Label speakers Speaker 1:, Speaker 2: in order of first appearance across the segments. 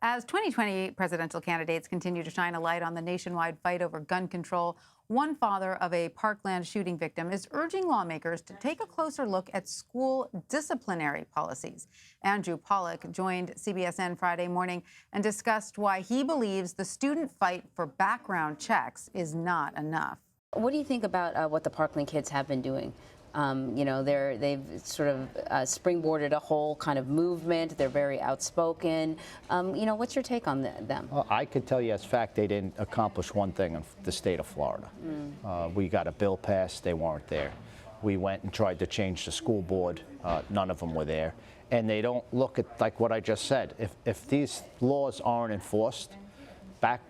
Speaker 1: As 2020 presidential candidates continue to shine a light on the nationwide fight over gun control, one father of a Parkland shooting victim is urging lawmakers to take a closer look at school disciplinary policies. Andrew Pollack joined CBSN Friday morning and discussed why he believes the student fight for background checks is not enough.
Speaker 2: What do you think about what the Parkland kids have been doing? They've sort of springboarded a whole kind of movement. They're very outspoken. What's your take on them?
Speaker 3: Well, I could tell you as fact they didn't accomplish one thing in the state of Florida. We got a bill passed, they weren't there. We went and tried to change the school board, none of them were there. And they don't look at, like what I just said, if these laws aren't enforced,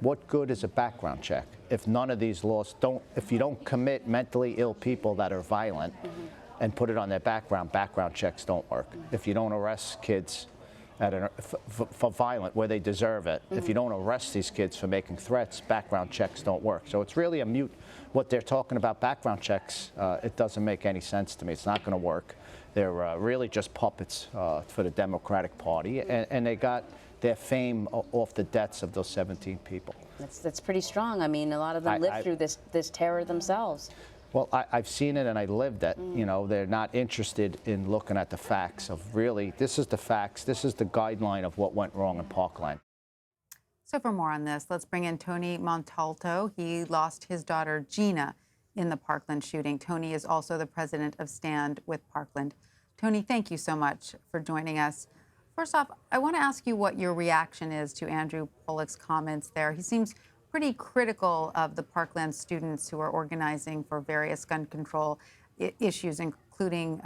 Speaker 3: what good is a background check? If none of these laws if you don't commit mentally ill people that are violent and put it on their background checks don't work. If you don't arrest kids for violent where they deserve it, if you don't arrest these kids for making threats, background checks don't work. So it's really a mute, what they're talking about background checks, it doesn't make any sense to me. It's not going to work. They're really just puppets for the Democratic Party, and they got their fame off the deaths of those 17 people.
Speaker 2: That's pretty strong. I mean, a lot of them lived through this terror themselves.
Speaker 3: Well, I've seen it and I lived it. You know, they're not interested in looking at the facts of really, this is the facts, this is the guideline of what went wrong in Parkland.
Speaker 1: So for more on this, let's bring in Tony Montalto. He lost his daughter, Gina, in the Parkland shooting. Tony is also the president of Stand with Parkland. Tony, thank you so much for joining us. First off, I want to ask you what your reaction is to Andrew Pollack's comments there. He seems pretty critical of the Parkland students who are organizing for various gun control issues, including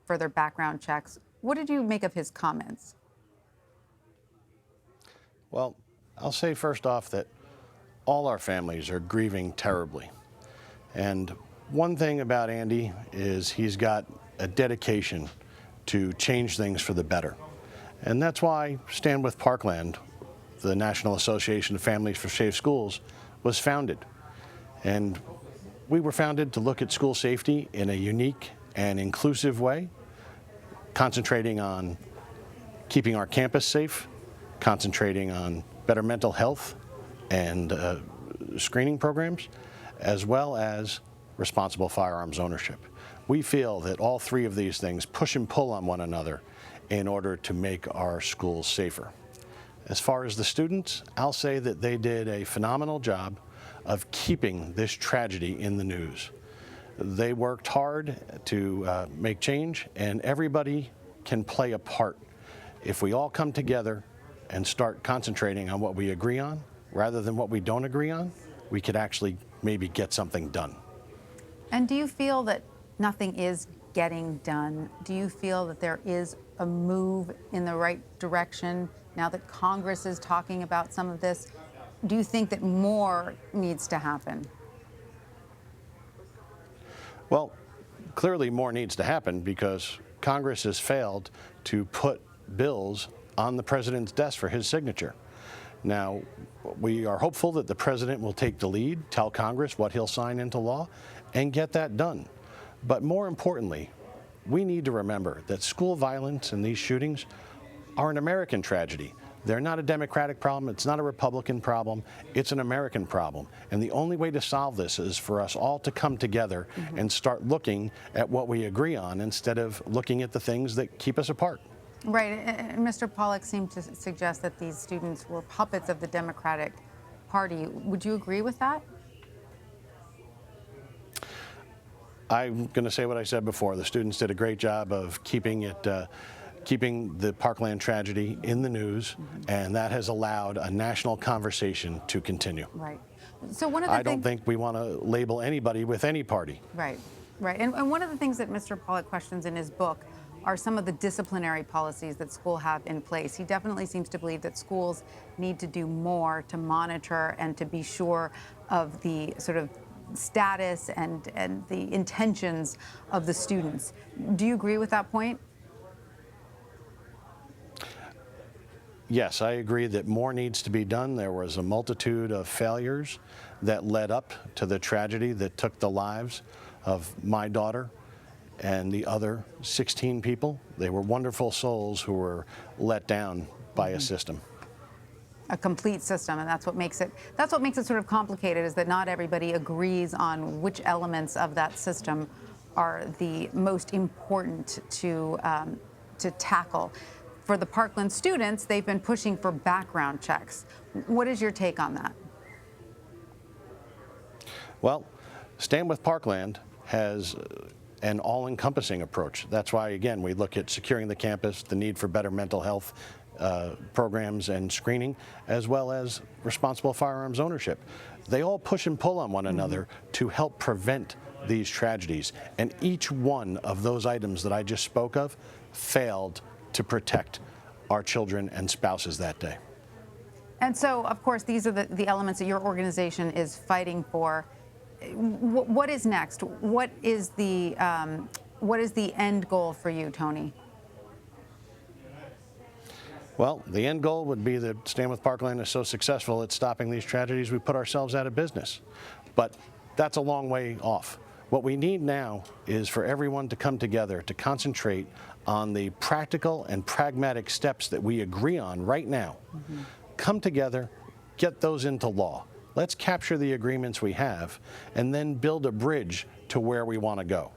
Speaker 1: further background checks. What did you make of his comments?
Speaker 4: Well, I'll say first off that all our families are grieving terribly. And one thing about Andy is he's got a dedication to change things for the better. And that's why Stand with Parkland, the National Association of Families for Safe Schools, was founded. And we were founded to look at school safety in a unique and inclusive way, concentrating on keeping our campus safe, concentrating on better mental health and screening programs, as well as responsible firearms ownership. We feel that all three of these things push and pull on one another in order to make our schools safer. As far as the students, I'll say that they did a phenomenal job of keeping this tragedy in the news. They worked hard to make change, and everybody can play a part. If we all come together and start concentrating on what we agree on, rather than what we don't agree on, we could actually maybe get something done.
Speaker 1: And do you feel that nothing is getting done? Do you feel that there is a move in the right direction now that Congress is talking about some of this? Do you think that more needs to happen?
Speaker 4: Well, clearly more needs to happen because Congress has failed to put bills on the president's desk for his signature. Now, we are hopeful that the president will take the lead, tell Congress what he'll sign into law, and get that done. But more importantly, we need to remember that school violence and these shootings are an American tragedy. They're not a Democratic problem, it's not a Republican problem, it's an American problem. And the only way to solve this is for us all to come together and start looking at what we agree on instead of looking at the things that keep us apart.
Speaker 1: Right. And Mr. Pollack seemed to suggest that these students were puppets of the Democratic Party. Would you agree with that?
Speaker 4: I'm going to say what I said before. The students did a great job of keeping the Parkland tragedy in the news, and that has allowed a national conversation to continue.
Speaker 1: Right. So one of the
Speaker 4: I don't think we want to label anybody with any party.
Speaker 1: Right. Right. And one of the things that Mr. Pollack questions in his book are some of the disciplinary policies that schools have in place. He definitely seems to believe that schools need to do more to monitor and to be sure of the sort of status and the intentions of the students. Do you agree with that point?
Speaker 4: Yes, I agree that more needs to be done. There was a multitude of failures that led up to the tragedy that took the lives of my daughter and the other 16 people. They were wonderful souls who were let down by a system.
Speaker 1: a complete system, and that's what makes it sort of complicated, is that not everybody agrees on which elements of that system are the most important to tackle. For the Parkland students, they've been pushing for background checks. What is your take on that?
Speaker 4: Well, Stand with Parkland has an all-encompassing approach. That's why, again, we look at securing the campus, the need for better mental health programs and screening, as well as responsible firearms ownership. They all push and pull on one another to help prevent these tragedies. And each one of those items that I just spoke of failed to protect our children and spouses that day.
Speaker 1: And so, of course, these are the elements that your organization is fighting for. What is next? What is the end goal for you, Tony?
Speaker 4: Well, the end goal would be that Stand with Parkland is so successful at stopping these tragedies, we put ourselves out of business. But that's a long way off. What we need now is for everyone to come together to concentrate on the practical and pragmatic steps that we agree on right now. Come together, get those into law. Let's capture the agreements we have and then build a bridge to where we want to go.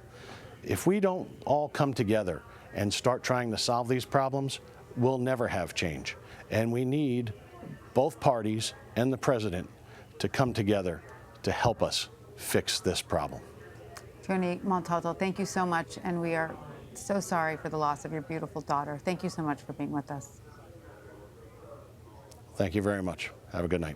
Speaker 4: If we don't all come together and start trying to solve these problems, we'll never have change. And we need both parties and the president to come together to help us fix this problem.
Speaker 1: Tony Montalto, thank you so much, and we are so sorry for the loss of your beautiful daughter. Thank you so much for being with us.
Speaker 4: Thank you very much. Have a good night.